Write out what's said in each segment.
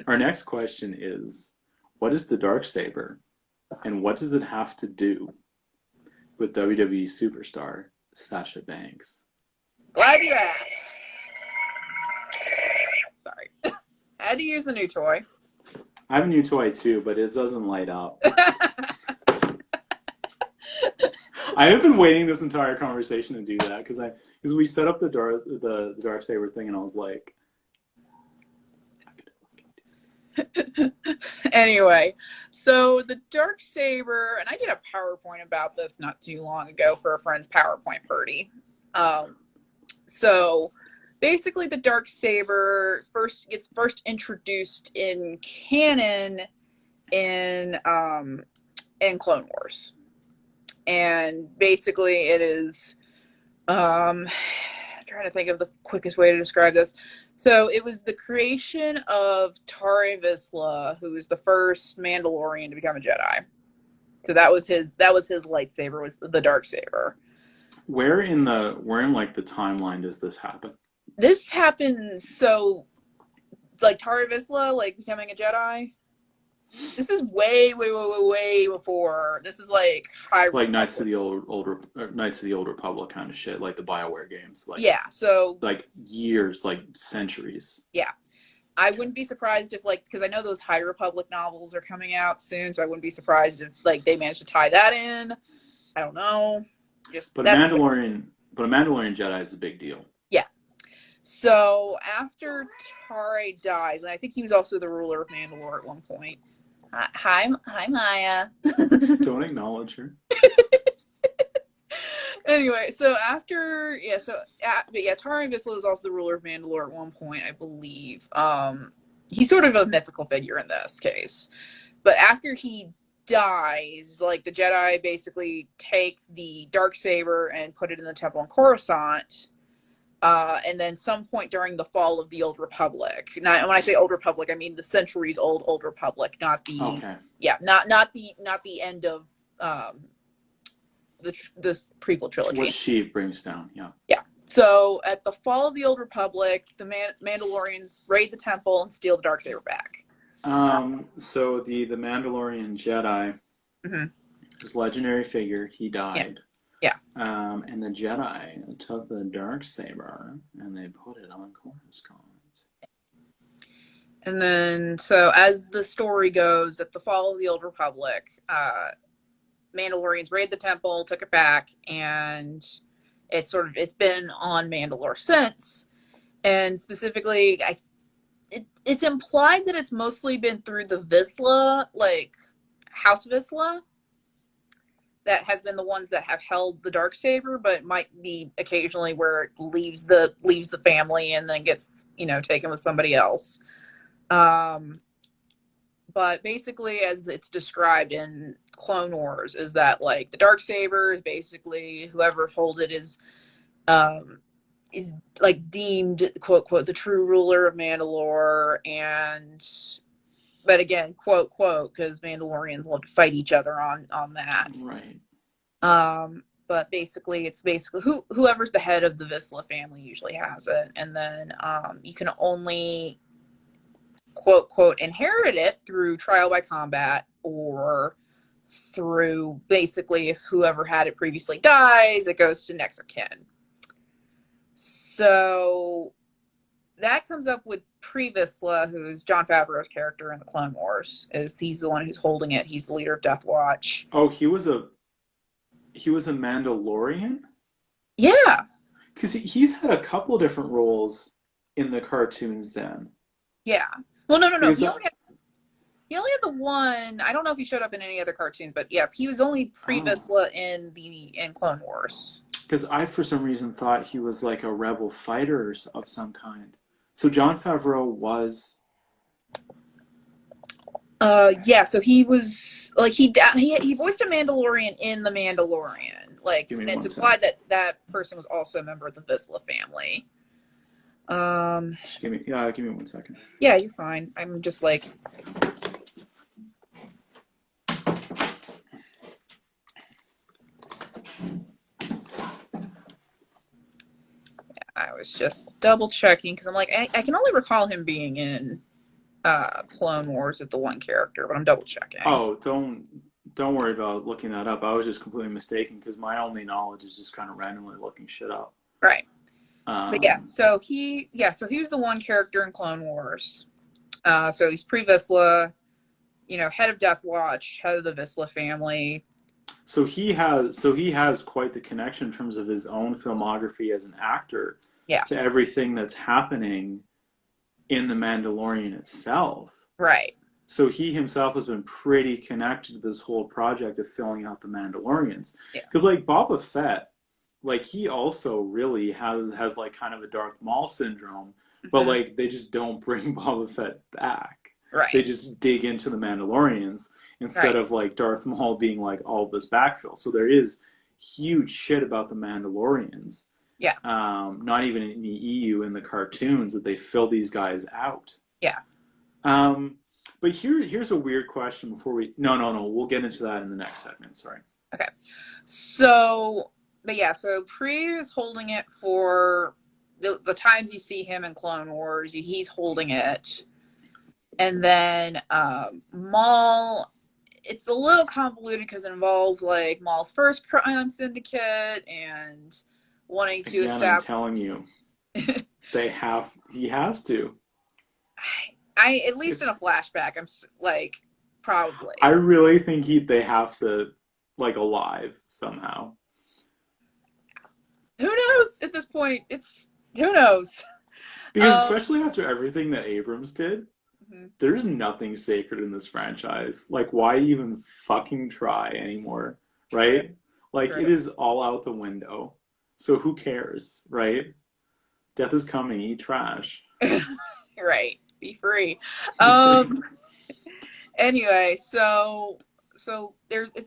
Our next question is, what is the Darksabre, and what does it have to do with WWE Superstar Sasha Banks? Glad you asked. Sorry. I had to use the new toy. I have a new toy too, but it doesn't light up. I have been waiting this entire conversation to do that because we set up the Darksabre thing, and I was like, Anyway, so the Darksabre, and I did a PowerPoint about this not too long ago for a friend's PowerPoint party. So basically, the Darksabre gets first introduced in canon in Clone Wars, and basically it is I'm trying to think of the quickest way to describe this. So it was the creation of Tare Vizsla, who was the first Mandalorian to become a Jedi. So that was his lightsaber, was the Darksaber. where in like the timeline does this happen? This happens so like Tare Vizsla like becoming a Jedi. This is way before. This is like high Like Knights of the Knights of the Old Republic kind of shit, like the BioWare games. Like yeah. So like years, like centuries. yeah, I wouldn't be surprised if like because I know those High Republic novels are coming out soon, so I wouldn't be surprised if like they managed to tie that in. I don't know. But a Mandalorian Jedi is a big deal. Yeah. So after Tare dies, and I think he was also the ruler of Mandalore at one point. Hi, Maya. Don't acknowledge her. Anyway, so after Tare Vizsla is also the ruler of Mandalore at one point, I believe. He's sort of a mythical figure in this case, but after he dies, like the Jedi basically take the Darksaber and put it in the temple in Coruscant. And then some point during the fall of the Old Republic. Now, when I say Old Republic, I mean the centuries old Republic, not the not the end of this prequel trilogy. What Sheev brings down, yeah. Yeah. So at the fall of the Old Republic, the Mandalorians raid the temple and steal the Darksaber back. So the Mandalorian Jedi, this legendary figure, he died. Yeah. And the Jedi took the Darksaber and they put it on Coruscant. And then, so as the story goes, at the fall of the Old Republic, Mandalorians raided the temple, took it back, and it's been on Mandalore since. And specifically, it's implied that it's mostly been through the Vizsla, like House Vizsla, that has been the ones that have held the Darksaber, but it might be occasionally where it leaves the family and then gets, taken with somebody else. But basically, as it's described in Clone Wars, is that like the Darksaber is basically whoever holds it is like deemed quote quote the true ruler of Mandalore, but again, quote quote, because Mandalorians love to fight each other on that. Right. But basically, it's whoever's the head of the Vizsla family usually has it, and then you can only quote quote inherit it through trial by combat or through basically if whoever had it previously dies, it goes to next of kin. So that comes up with Pre-Vizsla, who's Jon Favreau's character in the Clone Wars. He's the one who's holding it. He's the leader of Death Watch. Oh, he was a Mandalorian? Yeah. Because he's had a couple different roles in the cartoons then. Yeah. Well, no. He only had the one. I don't know if he showed up in any other cartoons, but yeah, he was only Pre-Vizsla in Clone Wars. Because I, for some reason, thought he was like a rebel fighter of some kind. So Jon Favreau was. Yeah. So he was like he voiced a Mandalorian in the Mandalorian. Like, and it's implied that person was also a member of the Vizsla family. Just give me 1 second. Yeah, you're fine. I'm just like. I was just double checking because I'm like, I can only recall him being in Clone Wars with the one character, but I'm double checking. Oh, don't worry about looking that up. I was just completely mistaken because my only knowledge is just kind of randomly looking shit up. Right. But yeah, Um, so he was the one character in Clone Wars. So he's pre Vizsla, head of Death Watch, head of the Vizsla family. so he has quite the connection in terms of his own filmography as an actor Yeah, to everything that's happening in the Mandalorian itself. right. So he himself has been pretty connected to this whole project of filling out the Mandalorians. Yeah. Because like Boba Fett, like he also really has like kind of a Darth Maul syndrome, but Mhm. like they just don't bring Boba Fett back. They Right. just dig into the Mandalorians instead Right. of like Darth Maul being like all this backfill. So there is huge shit about the Mandalorians. Yeah. Not even in the EU in the cartoons that they fill these guys out. Yeah. Um, but here's a weird question before we. No. We'll get into that in the next segment. Sorry. Okay. So, but yeah, so Pre is holding it for the times you see him in Clone Wars. He's holding it, and then Maul. It's a little convoluted because it involves like Maul's first crime syndicate and wanting to Again, I'm establish. telling you, he has to. I at least in a It's. flashback, like I probably. really think they have to like alive somehow. Who knows at this point? It's who knows. Because Um, especially after everything that Abrams did, mhm, there's nothing sacred in this franchise. Like, why even fucking try anymore, true, right? Like, it true. is all out the window. So who cares, right? Death is coming. Eat trash. Right. Be free. Be free. Um anyway, it's a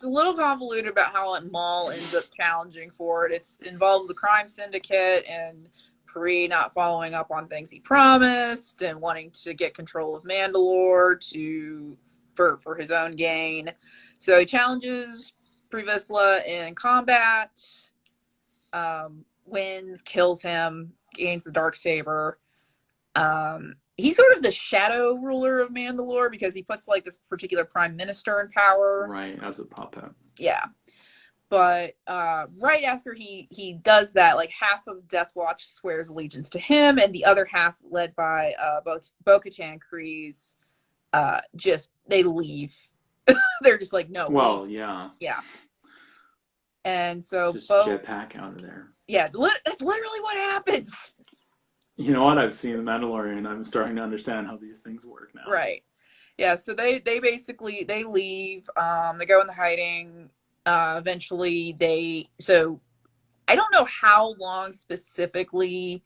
little convoluted about how Maul ends up challenging for it. It involves the crime syndicate and Pre not following up on things he promised and wanting to get control of Mandalore for his own gain. So he challenges Pre Vizsla in combat, wins, kills him, gains the Darksabre. He's sort of the shadow ruler of Mandalore because he puts like this particular prime minister in power. Right, as a puppet. Yeah. But right after he does that, like half of Death Watch swears allegiance to him, and the other half, led by Bo-Katan Kryze, just they leave. They're just like, no, Well, yeah. yeah. And so Just jetpack out of there. yeah, that's literally what happens. You know what? I've seen The Mandalorian. I'm starting to understand how these things work now. Right. Yeah, so they basically they leave, they go into hiding. Eventually I don't know how long specifically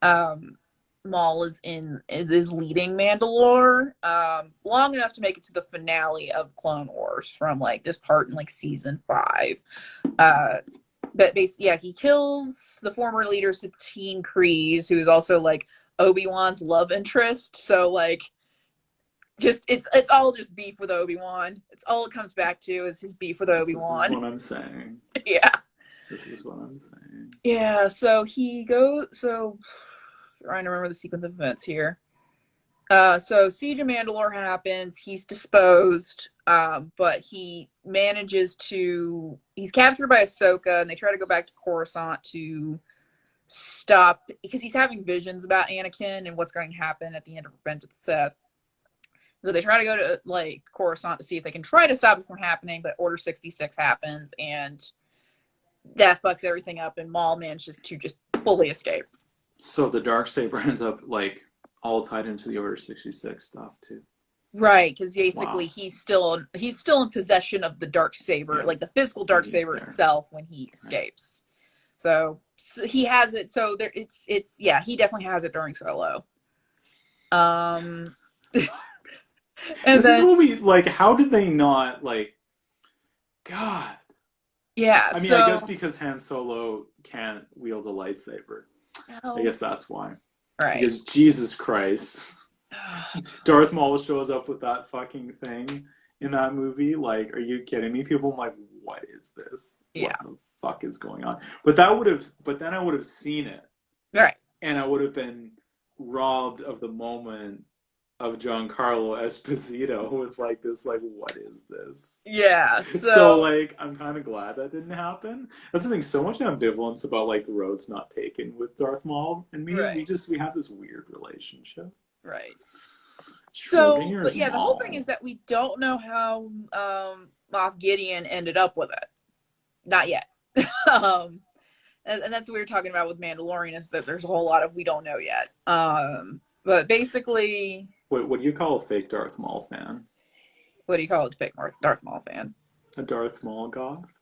Maul is leading Mandalore. Long enough to make it to the finale of Clone Wars from like this part in like season 5. But basically, yeah, he kills the former leader Satine Kryze, who is also like Obi-Wan's love interest. So like, just it's all just beef with Obi-Wan. It's all it comes back to is his beef with This is Obi-Wan. what I'm saying. Yeah, This is what I'm saying. yeah. So he goes. So trying to remember the sequence of events here. So Siege of Mandalore happens. He's disposed, but he manages to. He's captured by Ahsoka, and they try to go back to Coruscant to stop because he's having visions about Anakin and what's going to happen at the end of Revenge of the Sith. So they try to go to like Coruscant to see if they can try to stop it from happening, but Order 66 happens, and that fucks everything up, and Maul manages to just fully escape. So the Darksaber ends up like all tied into the Order 66 stuff too. Right, because basically Wow. he's still in possession of the Darksaber, Yeah. like the physical When he's Darksaber there. itself when he escapes. So he has it. So there, it's yeah, he definitely has it during Solo. Um, and This is then what we like. How did they not like? God. yeah, I mean, I guess because Han Solo can't wield a lightsaber. I guess that's why. right. Because Jesus Christ, Darth Maul shows up with that fucking thing in that movie. Like, are you kidding me? People are like, what is this? Yeah. What the fuck is going on? But then I would have seen it, Right. and I would have been robbed of the moment of Giancarlo Esposito with like this, like, what is this? Yeah, So so like, I'm kind of glad that didn't happen. That's the thing. So much ambivalence about like the roads not taken with Darth Maul and me. right, We have this weird relationship. right. So, but Schrodinger's yeah, the whole thing is Maul. that we don't know how Moff Gideon ended up with it. Not yet. um, and that's what we were talking about with Mandalorian, is that there's a whole lot of we don't know yet. But basically, What do you call a fake Darth Maul fan? what do you call it? Fake Darth Maul fan. A Darth Maul goth?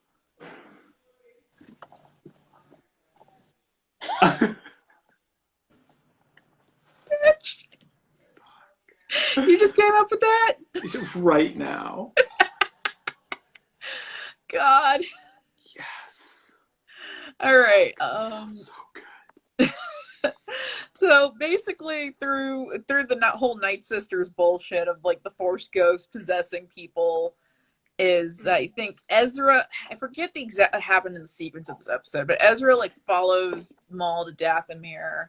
You just came up with that? Right now. God. Yes. All right. So good. So basically, through the whole Night Sisters bullshit of like the Force Ghost possessing people, is that I think Ezra, I forget the exact what happened in the sequence of this episode, but Ezra like follows Maul to Dathomir,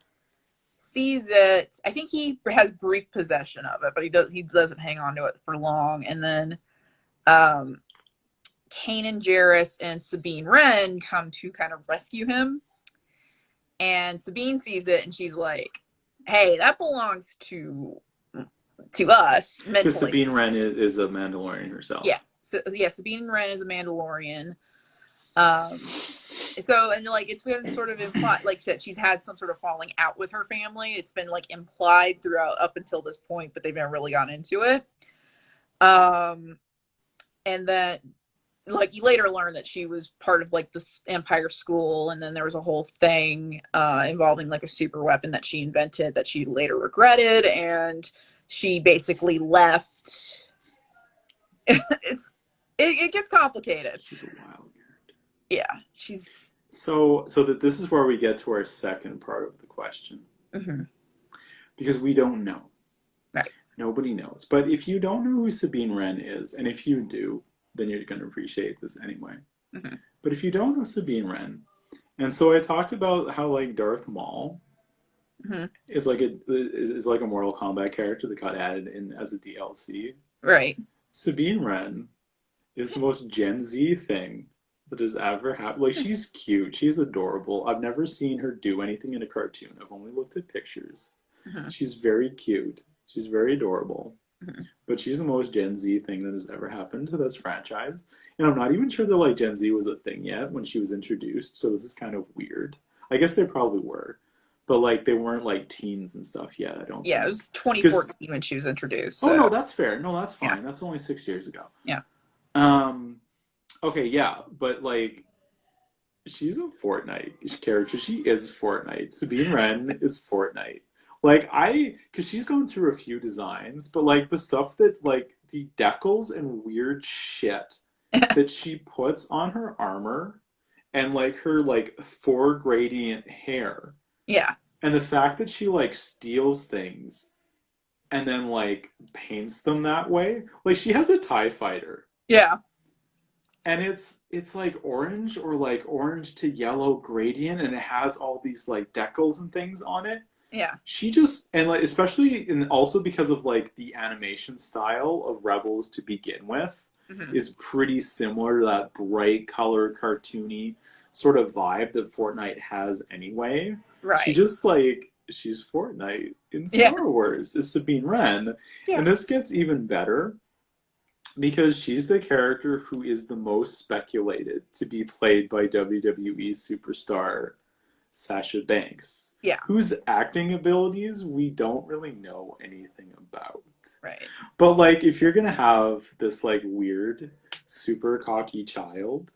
sees it. I think he has brief possession of it, but he doesn't hang on to it for long. And then Kanan Jarrus and Sabine Wren come to kind of rescue him. And Sabine sees it and she's like, hey, that belongs to us mentally. Because Sabine Wren is a Mandalorian herself. Yeah. So yeah, Sabine Wren is a Mandalorian. So, and like it's been sort of implied, like I said, she's had some sort of falling out with her family. It's been like implied throughout up until this point, but they've never really gone into it. And then like you later learn that she was part of like this Empire school, and then there was a whole thing involving like a super weapon that she invented that she later regretted, and she basically left. It gets complicated. She's a wild nerd. Yeah, she's so that this is where we get to our second part of the question. Mm-hmm. Because we don't know. Right. Nobody knows. But if you don't know who Sabine Wren is, and if you do, then you're going to appreciate this anyway. Mm-hmm. But if you don't know Sabine Wren, and so I talked about how like Darth Maul Mm-hmm. is like a Mortal Kombat character that got added in as a DLC. Right. Sabine Wren is the most Gen Z thing that has ever happened. Like, she's cute, she's adorable. I've never seen her do anything in a cartoon. I've only looked at pictures. Mm-hmm. She's very cute. She's very adorable. Mm-hmm. But she's the most Gen Z thing that has ever happened to this franchise. And I'm not even sure that like Gen Z was a thing yet when she was introduced, so this is kind of weird. I guess they probably were. But like they weren't like teens and stuff yet, I don't think. It was 2014 when she was introduced. So. Oh no, that's fair. No, that's fine. Yeah. That's only 6 years ago. Yeah. Okay, yeah, but like she's a Fortnite character. She is Fortnite. Sabine Wren is Fortnite. Like because she's gone through a few designs, but like the stuff that like the decals and weird shit that she puts on her armor, and like her like 4 gradient hair. Yeah. And the fact that she like steals things and then like paints them that way. Like she has a TIE fighter. Yeah. And it's like orange or like orange to yellow gradient, and it has all these like decals and things on it. Yeah. She just, and like especially and also because of like the animation style of Rebels to begin with, Mm-hmm. is pretty similar to that bright color cartoony sort of vibe that Fortnite has anyway. Right. She just like she's Fortnite in Star Wars. It's Sabine Wren. Yeah. And this gets even better because she's the character who is the most speculated to be played by WWE Superstar Sasha Banks. Yeah. Whose acting abilities we don't really know anything about. Right. But like if you're gonna have this like weird, super cocky child,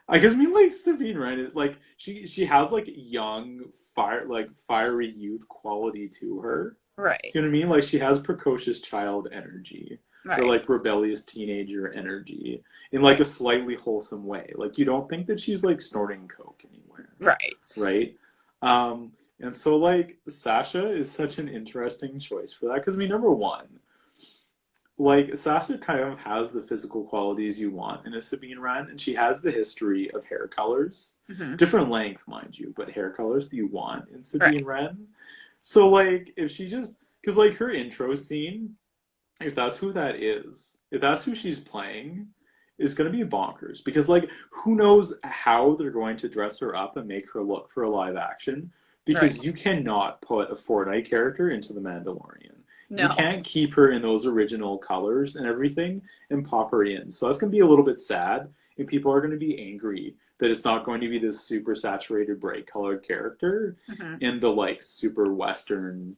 I guess like Sabine Wren is like she has like young fiery youth quality to her. Right. Do you know what I mean? Like she has precocious child energy. Right. Or like rebellious teenager energy in like a slightly wholesome way. Like you don't think that she's like snorting coke anywhere. Right. Right? And so like Sasha is such an interesting choice for that because I mean number one, like Sasha kind of has the physical qualities you want in a Sabine Wren, and she has the history of hair colors, Mm-hmm. different length, mind you, but hair colors that you want in Sabine Wren. So like if she just, because like her intro scene, if that's who that is, if that's who she's playing, is going to be bonkers. Because like, who knows how they're going to dress her up and make her look for a live action? Right. Because you cannot put a Fortnite character into the Mandalorian. You No. can't keep her in those original colors and everything and pop her in. So that's going to be a little bit sad, and people are going to be angry that it's not going to be this super saturated, bright colored character in the like super Western,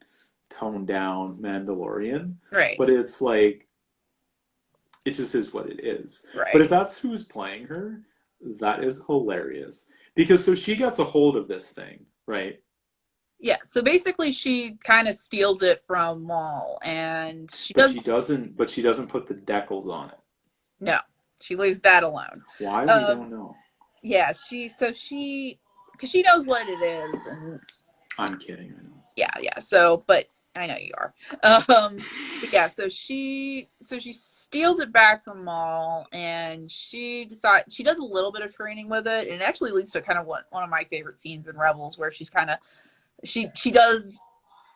toned down Mandalorian. Right. But it's like, it just is what it is. Right. But if that's who's playing her, that is hilarious. Because so she gets a hold of this thing, right? Yeah, so basically she kind of steals it from Maul, and But she doesn't put the decals on it. No, she leaves that alone. Why? We don't know. Yeah, because she knows what it is, and I'm kidding, I know. Yeah, so, but I know you are. But yeah, so she steals it back from Maul, and she decides she does a little bit of training with it, and it actually leads to kind of one of my favorite scenes in Rebels, where she's kind of she does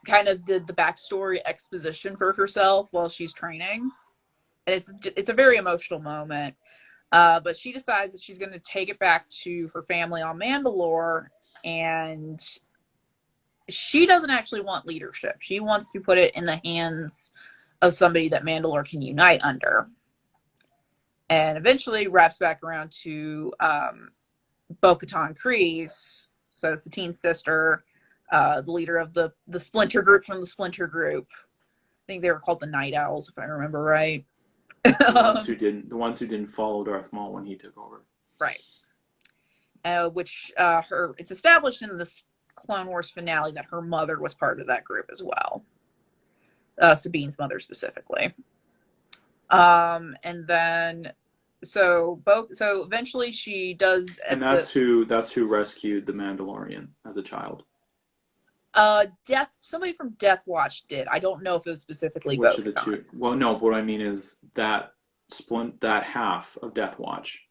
kind of the backstory exposition for herself while she's training, and it's a very emotional moment. But she decides that she's going to take it back to her family on Mandalore, and she doesn't actually want leadership. She wants to put it in the hands of somebody that Mandalore can unite under. And eventually wraps back around to Bo-Katan Kryze, so Satine's sister, the leader of the Splinter Group from the Splinter Group. I think they were called the Night Owls, if I remember right. The ones who didn't follow Darth Maul when he took over. Right. Which it's established in this Clone Wars finale that her mother was part of that group as well. Sabine's mother specifically. And then so eventually she does, and that's who rescued the Mandalorian as a child. Somebody from Death Watch did. I don't know if it was specifically Which of the two? Well, no, but what I mean is that half of Death Watch.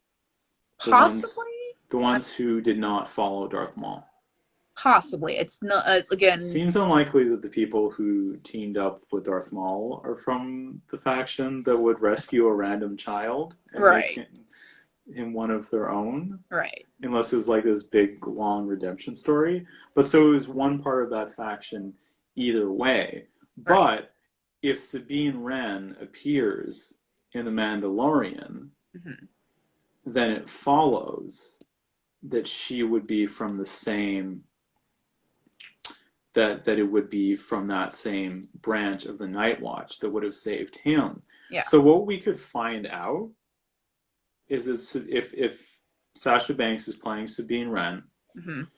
Possibly? The ones who did not follow Darth Maul. Possibly. It's not, again... It seems unlikely that the people who teamed up with Darth Maul are from the faction that would rescue a random child and make him one of their own. Right. Unless it was like this big, long redemption story. But so it was one part of that faction either way. But if Sabine Wren appears in The Mandalorian, then it follows that she would be from the same... That it would be from that same branch of the Night Watch that would have saved him. Yeah. So what we could find out is if Sasha Banks is playing Sabine Wren, the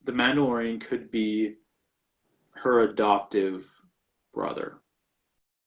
Mandalorian could be her adoptive brother.